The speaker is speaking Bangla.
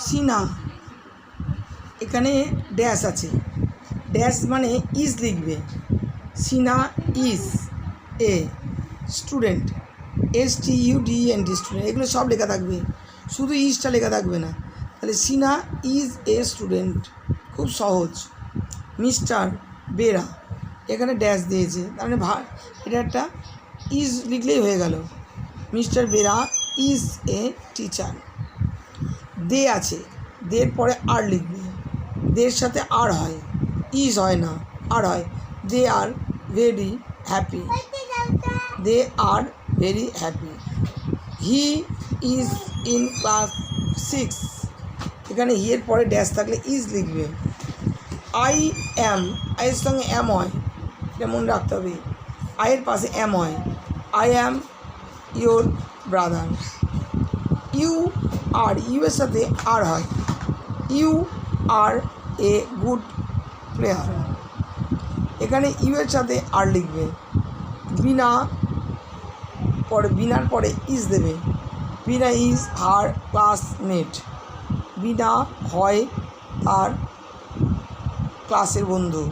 সিনা, এখানে ড্যাশ আছে, ড্যাশ মানে ইজ লিখবে। Sina is a student, STUDENT student, এগুলো সব লেখা থাকবে, শুধু ইজটা লেখা থাকবে না। তাহলে সিনা ইজ এ স্টুডেন্ট, খুব সহজ। মিস্টার বেরা, এখানে ড্যাশ দিয়েছে, তার মানে এটা একটা ইজ লিখলেই হয়ে গেল। Mister Bera is a teacher. They আছে, দের পরে আর লিখবে, দের সাথে আর হয়, ইজ হয় না, আর হয়। They are very happy, they are very happy. He is in class 6, এখানে হি এর পরে ড্যাশ থাকলে ইজ লিখবে। আই অ্যাম, আইয়ের সঙ্গে অ্যাম হয়, এটা মনে রাখতে হবে, আইয়ের পাশে অ্যাম হয়। I am your brother. You are, you এর সাথে আর হয়, you are a good player, এখানে ইউ এর সাথে আর লিখবে। বিনা পরে, বিনার পরে ইজ দেবে। বিনা ইজ হার ক্লাসমেট, বিনা হয় তার ক্লাসের বন্ধু।